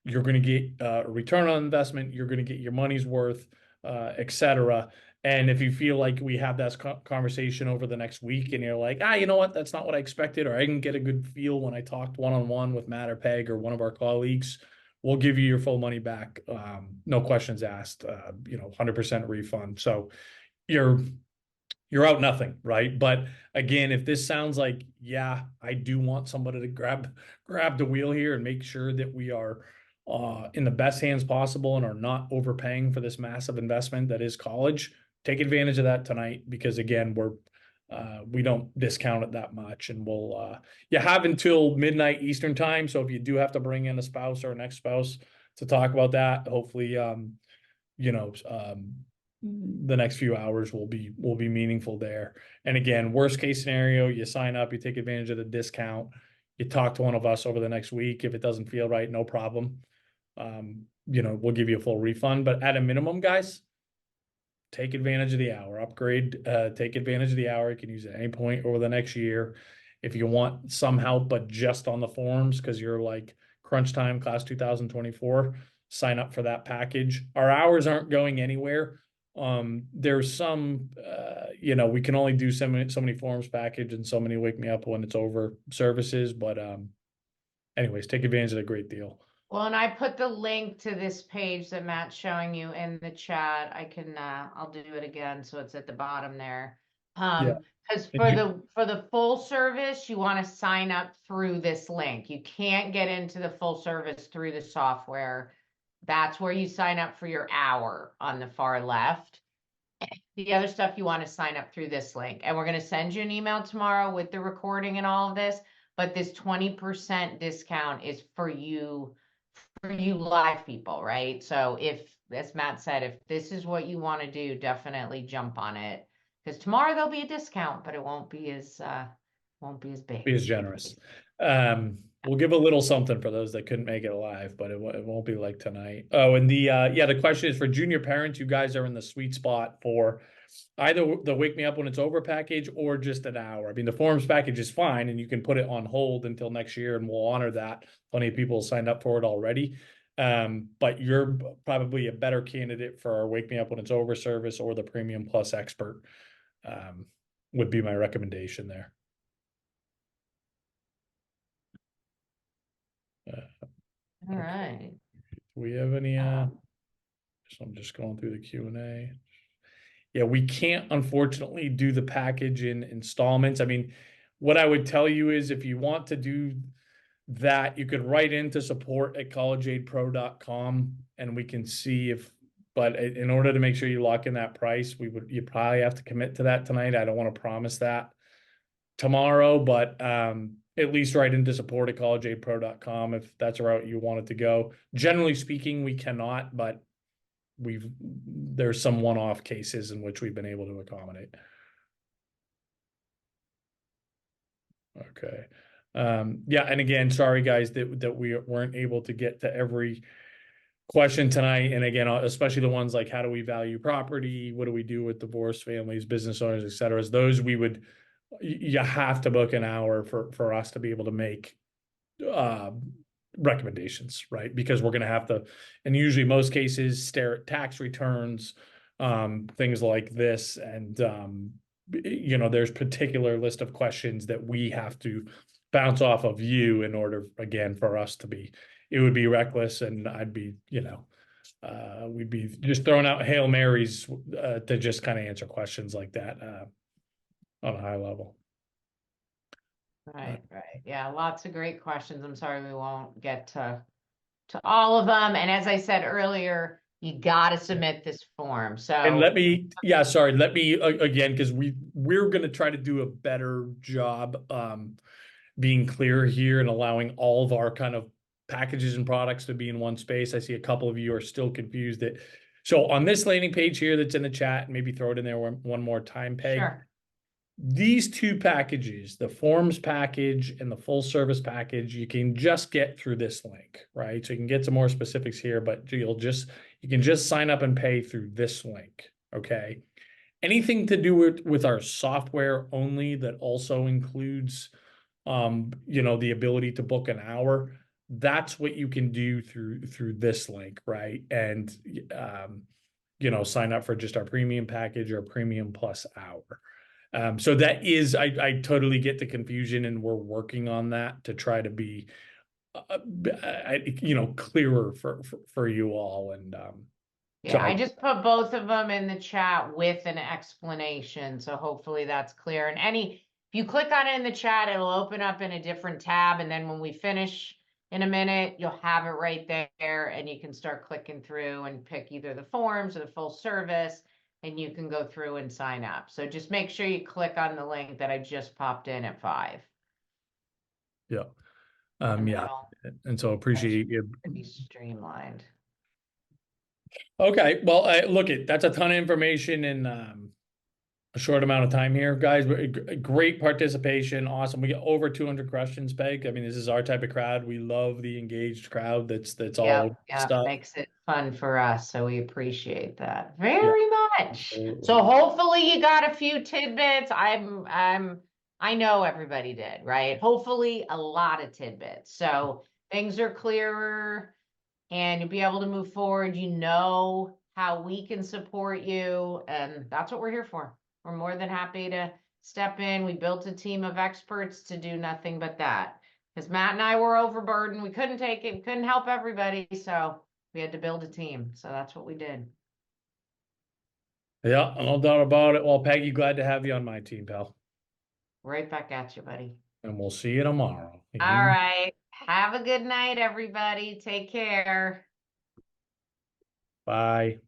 You're going to get a return on investment. You're going to get your money's worth, etc. And if you feel like we have that conversation over the next week and you're like, you know what, that's not what I expected, or I didn't get a good feel when I talked one-on-one with Matt or Peg or one of our colleagues, we'll give you your full money back. No questions asked, 100% refund. So you're out nothing, right? But again, if this sounds like, yeah, I do want somebody to grab the wheel here and make sure that we are in the best hands possible and are not overpaying for this massive investment that is college, take advantage of that tonight, because again, we don't discount it that much, and you have until midnight Eastern time. So if you do have to bring in a spouse or an ex-spouse to talk about that, hopefully, the next few hours will be meaningful there. And again, worst case scenario, you sign up, you take advantage of the discount, you talk to one of us over the next week. If it doesn't feel right, no problem. We'll give you a full refund. But at a minimum, guys, take advantage of the hour, upgrade, take advantage of the hour. You can use it at any point over the next year. If you want some help, but just on the forms, because you're like crunch time class 2024, sign up for that package. Our hours aren't going anywhere. There's some, we can only do so many forms package and so many wake me up when it's over services. But anyways, take advantage of the great deal. Well, and I put the link to this page that Matt's showing you in the chat. I can, I'll do it again, so it's at the bottom there. Yeah. Because And for the full service, you want to sign up through this link. You can't get into the full service through the software. That's where you sign up for your hour on the far left. The other stuff you want to sign up through this link. And we're going to send you an email tomorrow with the recording and all of this. But this 20% discount is for you live people, right? So if, as Matt said, if this is what you want to do, definitely jump on it. Because tomorrow there'll be a discount, but it won't be as big. be as generous. We'll give a little something for those that couldn't make it live, but it won't be like tonight. Oh, and the question is for junior parents. You guys are in the sweet spot for either the wake me up when it's over package or just an hour. I mean, the forms package is fine, and you can put it on hold until next year, and we'll honor that. Plenty of people signed up for it already. But you're probably a better candidate for our wake me up when it's over service or the premium plus expert. Would be my recommendation there. All right. Do we have any, so I'm just going through the Q&A. Yeah, we can't unfortunately do the package in installments. I mean, what I would tell you is if you want to do that, you could write into support@collegeaidpro.com and we can see but in order to make sure you lock in that price, you probably have to commit to that tonight. I don't want to promise that tomorrow, but at least write into support@collegeaidpro.com if that's a route you want it to go. Generally speaking, we cannot, but there's some one-off cases in which we've been able to accommodate. Okay. Yeah, and again, sorry guys that we weren't able to get to every question tonight. And again, especially the ones like, how do we value property? What do we do with divorced families, business owners, et cetera? Those you have to book an hour for us to be able to make recommendations, right? Because we're going to have to, and usually most cases, stare at tax returns, things like this. And, there's particular list of questions that we have to bounce off of you in order, again, for us to be it would be reckless, and I'd be, we'd be just throwing out Hail Marys to just kind of answer questions like that on a high level. Right, right. Yeah, lots of great questions. I'm sorry we won't get to all of them. And as I said earlier, you got to submit this form. And So let me, again, because we're going to try to do a better job being clear here and allowing all of our kind of packages and products to be in one space. I see a couple of you are still confused that. So on this landing page here that's in the chat, maybe throw it in there one more time, Peg. sure. These two packages, the forms package and the full service package, you can just get through this link, right? So you can get some more specifics here, but you can just sign up and pay through this link, okay? Anything to do with our software only that also includes, the ability to book an hour, that's what you can do through this link, right? And, sign up for just our premium package or premium plus hour. So that is, I totally get the confusion, and we're working on that to try to be, clearer for you all. And Yeah, I just put both of them in the chat with an explanation. So hopefully that's clear. And if you click on it in the chat, it'll open up in a different tab. And then when we finish in a minute, you'll have it right there, and you can start clicking through and pick either the forms or the full service, and you can go through and sign up. So just make sure you click on the link that I just popped in at 5. Yeah. And Yeah. And so appreciate you. Be streamlined. Okay. Well, that's a ton of information in a short amount of time here, guys. Great participation. Awesome. We get over 200 questions, Peg. I mean, this is our type of crowd. We love the engaged crowd. That's all stuff. Makes it fun for us. So we appreciate that very much. So hopefully you got a few tidbits. I know everybody did, right? Hopefully a lot of tidbits. So things are clearer and you'll be able to move forward. You know how we can support you, and that's what we're here for. We're more than happy to step in. We built a team of experts to do nothing but that. Because Matt and I were overburdened. We couldn't take it, couldn't help everybody. So we had to build a team. So that's what we did. Yeah, no doubt about it. Well, Peggy, glad to have you on my team, pal. Right back at you, buddy. And we'll see you tomorrow. All right. Have a good night, everybody. Take care. Bye.